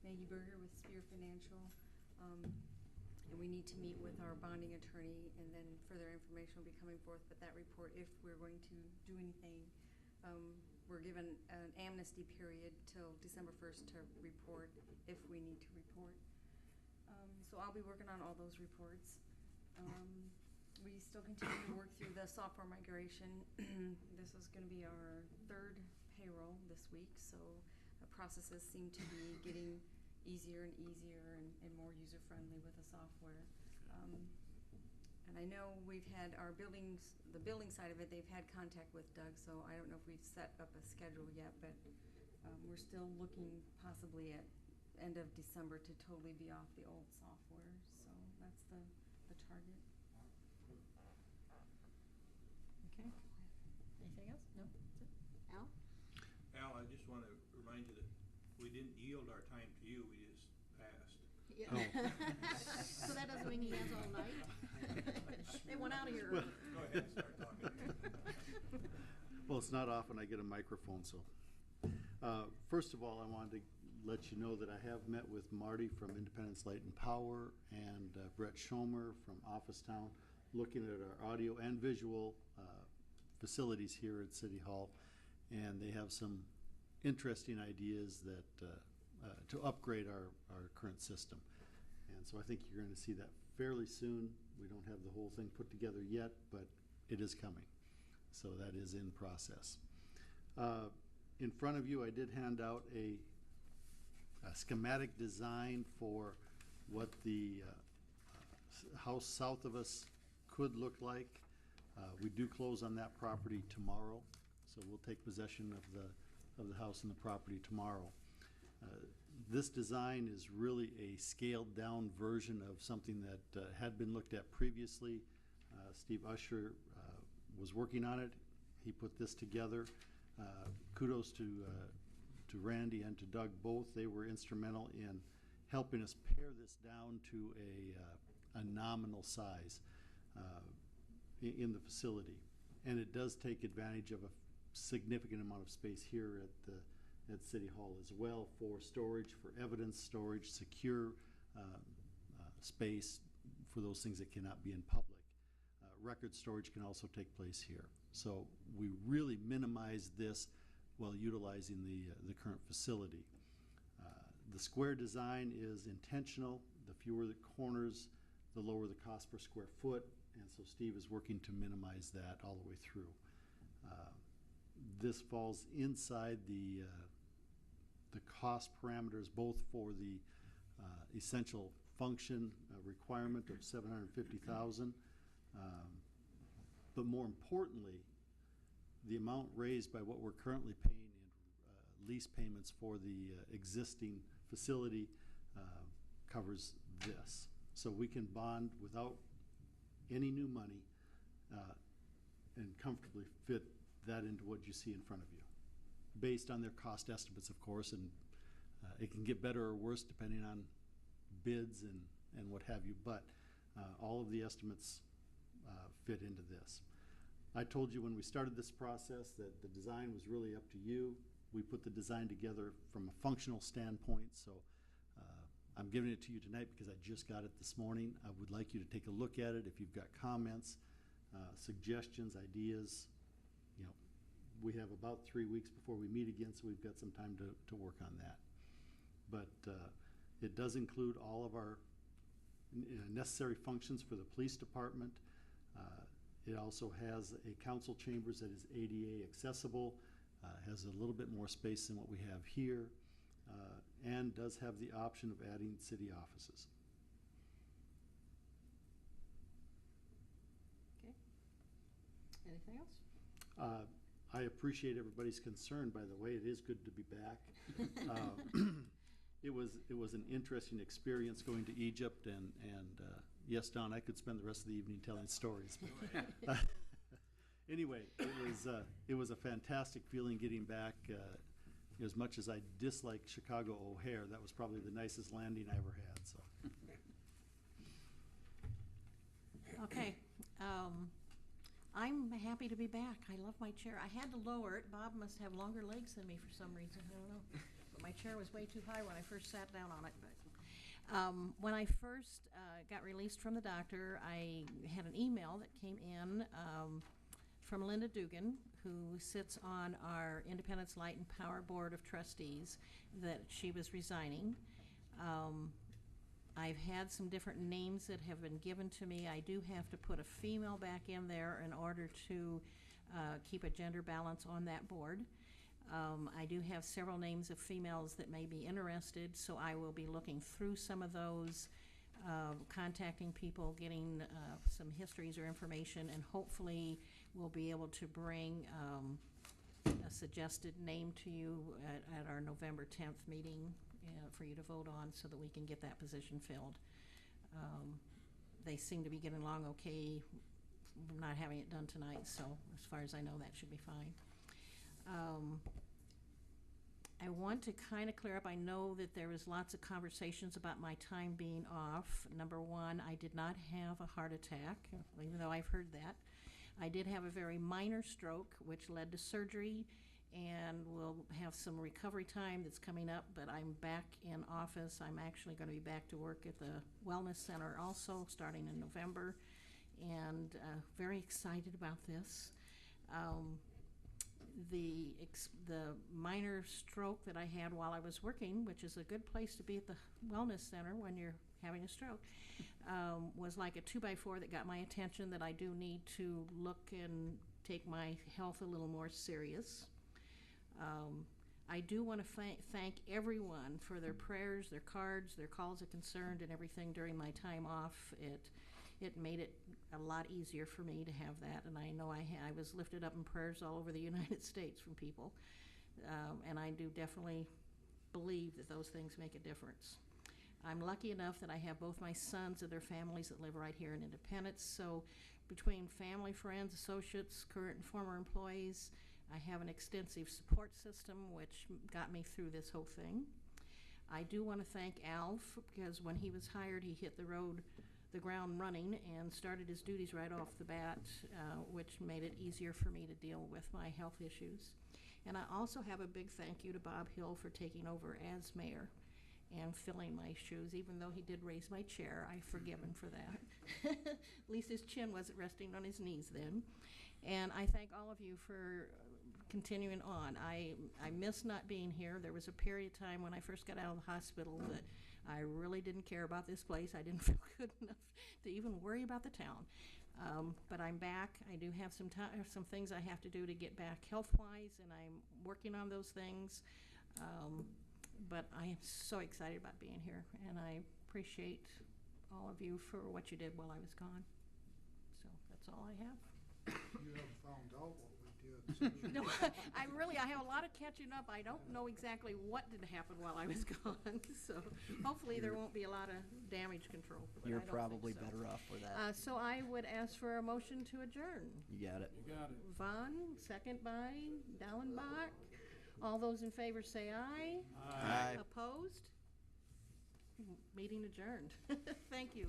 Maggie Berger with Spear Financial. And we need to meet with our bonding attorney, and then further information will be coming forth. But that report, if we're going to do anything, we're given an amnesty period till December 1st to report if we need to report. So I'll be working on all those reports. We still continue to work through the software migration. This is going to be our third payroll this week, so the processes seem to be getting easier and easier and more user-friendly with the software. And I know we've had our the building side of it, they've had contact with Doug, so I don't know if we've set up a schedule yet, but we're still looking possibly at end of December to totally be off the old software. So that's the target. Okay. Anything else? No? That's it. Al? Al, I just want to remind you that we didn't yield our time to you, we just passed. Yeah. Oh. So that doesn't mean he has all night? They went out of here early. Go ahead and start talking. Well, it's not often I get a microphone, so. First of all, I wanted to let you know that I have met with Marty from Independence Light and Power and Brett Schomer from Office Town, looking at our audio and visual facilities here at City Hall, and they have some interesting ideas that to upgrade our current system. And so I think you're going to see that fairly soon. We don't have the whole thing put together yet, but it is coming. So that is in process. In front of you, I did hand out a schematic design for what the house south of us could look like. We do close on that property tomorrow, so we'll take possession of the house and the property tomorrow. This design is really a scaled down version of something that had been looked at previously. Steve Usher was working on it. He put this together. Kudos to Randy and to Doug both. They were instrumental in helping us pare this down to a nominal size in the facility. And it does take advantage of a significant amount of space here at City Hall as well for storage, for evidence storage, secure space for those things that cannot be in public. Record storage can also take place here. So we really minimize this while utilizing the current facility. The square design is intentional. The fewer the corners, the lower the cost per square foot, and so Steve is working to minimize that all the way through. This falls inside the cost parameters, both for the essential function requirement of $750,000, but more importantly, the amount raised by what we're currently paying in lease payments for the existing facility covers this. So we can bond without any new money and comfortably fit that into what you see in front of you, based on their cost estimates, of course, and it can get better or worse depending on bids and what have you, but all of the estimates fit into this. I told you when we started this process that the design was really up to you. We put the design together from a functional standpoint, so I'm giving it to you tonight because I just got it this morning. I would like you to take a look at it. If you've got comments, suggestions, ideas, we have about 3 weeks before we meet again, so we've got some time to work on that. But it does include all of our necessary functions for the police department. It also has a council chambers that is ADA accessible, has a little bit more space than what we have here, and does have the option of adding city offices. Okay. Anything else? I appreciate everybody's concern, by the way. It is good to be back. It was an interesting experience going to Egypt, and yes, Don, I could spend the rest of the evening telling stories. Anyway, it was a fantastic feeling getting back. As much as I dislike Chicago O'Hare, that was probably the nicest landing I ever had. So. Okay. I'm happy to be back. I love my chair. I had to lower it. Bob must have longer legs than me for some reason. I don't know. but my chair was way too high when I first sat down on it. But when I first got released from the doctor, I had an email that came in from Linda Dugan, who sits on our Independence Light and Power Board of Trustees, that she was resigning. I've had some different names that have been given to me. I do have to put a female back in there in order to keep a gender balance on that board. I do have several names of females that may be interested, so I will be looking through some of those, contacting people, getting some histories or information, and hopefully we'll be able to bring a suggested name to you at our November 10th meeting for you to vote on, so that we can get that position filled. They seem to be getting along okay, not having it done tonight, so as far as I know, that should be fine. I want to kind of clear up, I know that there was lots of conversations about my time being off. Number one, I did not have a heart attack, even though I've heard that. I did have a very minor stroke, which led to surgery, and we'll have some recovery time that's coming up, but I'm back in office. I'm actually going to be back to work at the Wellness Center also, starting in November, and very excited about this. The minor stroke that I had while I was working, which is a good place to be at the Wellness Center when you're having a stroke, was like a 2x4 that got my attention, that I do need to look and take my health a little more serious. I do want to thank everyone for their prayers, their cards, their calls of concern, and everything during my time off. It made it a lot easier for me to have that, and I know I was lifted up in prayers all over the United States from people, and I do definitely believe that those things make a difference. I'm lucky enough that I have both my sons and their families that live right here in Independence, so between family, friends, associates, current and former employees, I have an extensive support system which got me through this whole thing. I do want to thank Alf, because when he was hired, he hit the ground running and started his duties right off the bat, which made it easier for me to deal with my health issues. And I also have a big thank you to Bob Hill for taking over as mayor and filling my shoes. Even though he did raise my chair, I forgive him for that. At least his chin wasn't resting on his knees then. And I thank all of you for continuing on. I miss not being here. There was a period of time when I first got out of the hospital that I really didn't care about this place. I didn't feel good enough to even worry about the town. But I'm back. I do have some things I have to do to get back health-wise, and I'm working on those things. But I am so excited about being here, and I appreciate all of you for what you did while I was gone. So that's all I have. You haven't found out what we did. No, I have a lot of catching up. I don't know exactly what did happen while I was gone, so hopefully there won't be a lot of damage control. But You're I don't probably think so. better off for that. So I would ask for a motion to adjourn. You got it. You got it. Vaughn, second by Dallenbach. All those in favor say aye. Aye. Opposed? Meeting adjourned. Thank you.